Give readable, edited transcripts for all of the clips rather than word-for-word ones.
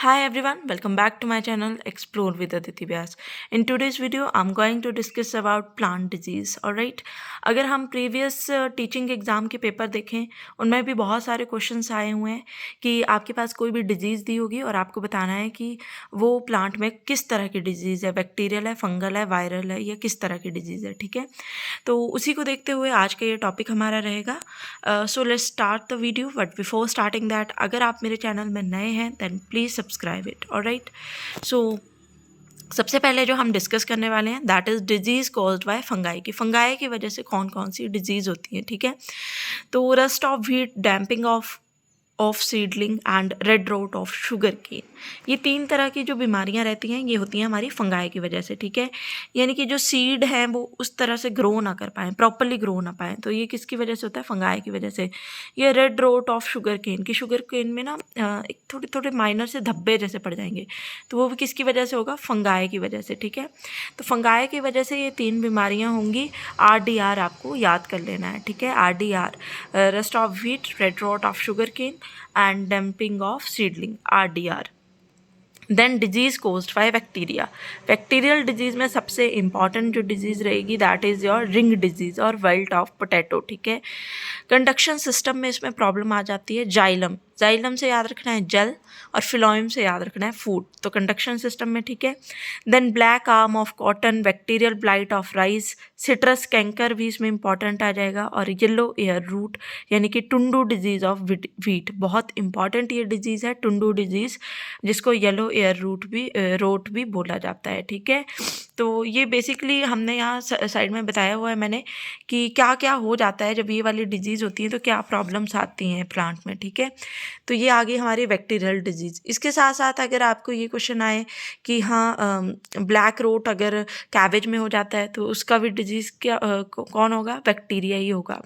Hi everyone, welcome back to my channel Explore with Aditi Vyas. In today's video, I'm going to discuss about plant disease. Alright, अगर हम previous teaching exam के paper देखें, उनमें भी बहुत सारे questions आए हुए हैं कि आपके पास कोई भी डिजीज़ दी होगी और आपको बताना है कि वो प्लांट में किस तरह की डिजीज़ है, बैक्टीरियल है, फंगल है, वायरल है या किस तरह की डिजीज़ है, ठीक है। तो उसी को देखते हुए आज का ये टॉपिक हमारा रहेगा। So let's start the video, but before starting that अगर आप मेरे चैनल में नए हैं then please subscribe it. Alright, so सबसे पहले जो हम डिस्कस करने वाले हैं that is disease caused by fungi की फंगाई की वजह से कौन कौन सी डिजीज़ होती है, ठीक है। तो rust of wheat, damping of seedling and red rot of sugar cane, ये तीन तरह की जो बीमारियां रहती हैं ये होती हैं हमारी फंगाई की वजह से, ठीक है। यानी कि जो सीड हैं वो उस तरह से ग्रो ना कर पाएँ, प्रॉपरली ग्रो ना पाएँ, तो ये किसकी वजह से होता है, फंगाई की वजह से। ये red rot of sugar cane की शुगर केन में ना एक थोड़े थोड़े माइनर से धब्बे जैसे पड़ जाएंगे, तो वो भी किसकी वजह से होगा, फंगाई की वजह से, ठीक है। तो फंगाई की वजह से ये तीन बीमारियाँ होंगी। RDR आपको याद कर लेना है, ठीक है। RDR, rust of wheat, red rot of sugar cane and damping of seedling, RDR। Then disease caused by bacteria, bacterial disease में सबसे इंपॉर्टेंट जो डिजीज़ रहेगी that is your ring disease और विल्ट ऑफ पोटैटो, ठीक है। Conduction system में इसमें problem आ जाती है। जाइलम, जाइलम से याद रखना है जल और फिलोइम से याद रखना है फूड, तो कंडक्शन सिस्टम में, ठीक है। Then black arm of cotton, bacterial blight of rice, citrus canker भी इसमें इंपॉर्टेंट आ जाएगा, और येलो एयर रूट यानी कि टुंडू डिजीज़ ऑफ व्हीट, बहुत इंपॉर्टेंट ये डिजीज़ है टुंडू डिजीज़, जिसको येलो एयर रोट भी बोला जाता है, ठीक है। तो ये बेसिकली हमने यहाँ साइड में बताया हुआ है मैंने कि क्या क्या हो जाता है जब ये वाली डिजीज़ होती है, तो क्या प्रॉब्लम्स आती हैं प्लांट में, ठीक है। तो ये आ गई हमारी बैक्टीरियल डिजीज़। इसके साथ साथ अगर आपको ये क्वेश्चन आए कि हाँ ब्लैक रोट अगर कैबेज में हो जाता है तो उसका भी डिजीज़ क्या कौन होगा, बैक्टीरिया ही होगा,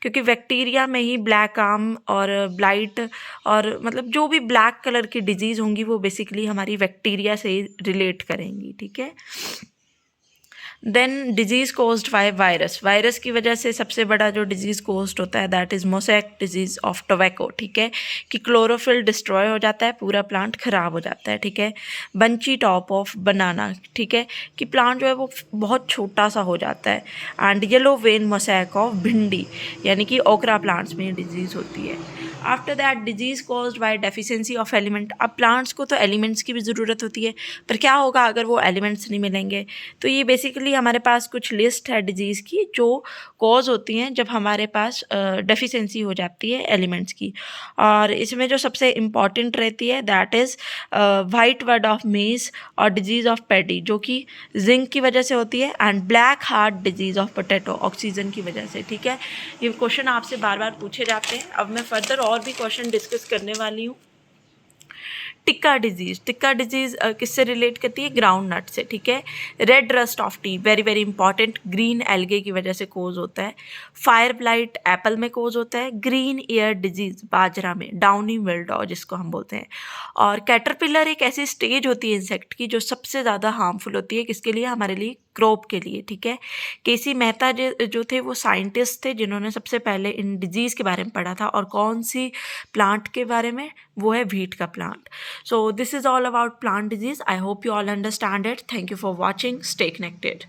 क्योंकि बैक्टीरिया में ही ब्लैक आर्म और ब्लाइट और मतलब जो भी ब्लैक कलर की डिजीज़ होंगी वो बेसिकली हमारी बैक्टीरिया से रिलेट करेंगी, ठीक है। Then disease caused by virus, virus की वजह से सबसे बड़ा जो डिजीज़ कोज्ड होता है that is mosaic disease of tobacco, ठीक है, कि क्लोरोफिल डिस्ट्रॉय हो जाता है, पूरा प्लांट ख़राब हो जाता है, ठीक है। बंची टॉप ऑफ बनाना, ठीक है, कि प्लांट जो है वो बहुत छोटा सा हो जाता है। And yellow vein mosaic of भिंडी यानी कि ओकरा प्लांट्स में ये डिजीज़ होती है। After that disease caused bye deficiency of element, अब प्लांट्स को तो एलिमेंट्स की भी ज़रूरत होती है, पर क्या होगा अगर वो एलिमेंट्स नहीं मिलेंगे, तो ये बेसिकली हमारे पास कुछ लिस्ट है डिजीज़ की जो कॉज होती हैं जब हमारे पास डेफिशिएंसी हो जाती है एलिमेंट्स की, और इसमें जो सबसे इम्पॉर्टेंट रहती है that is white word of मेज़ और डिजीज़ ऑफ पैडी जो कि जिंक की वजह से होती है, and black heart disease of potato oxygen की वजह से, ठीक है। ये क्वेश्चन आपसे बार बार पूछे जाते हैं। अब मैं फर्दर और भी क्वेश्चन डिस्कस करने वाली हूँ। टिक्का डिजीज़, टिक्का डिजीज़ किससे रिलेट करती है, ग्राउंड नट से, ठीक है। Red rust of T, very very important, green algae की वजह से कोज होता है। फायर ब्लाइट एप्पल में कोज होता है। ग्रीन ईयर डिजीज़ बाजरा में, डाउनी मिल्ड्यू जिसको हम बोलते हैं। और कैटरपिलर एक ऐसी स्टेज होती है इंसेक्ट की जो सबसे ज़्यादा हार्मफुल होती है, किसके लिए, हमारे लिए, क्रॉप के लिए, ठीक है। केसी मेहता जो थे वो साइंटिस्ट थे जिन्होंने सबसे पहले इन डिजीज़ के बारे में पढ़ा था, और कौन सी प्लांट के बारे में, वो है व्हीट का plant. So this is all about plant disease. I hope you all understand it. Thank you for watching. Stay connected.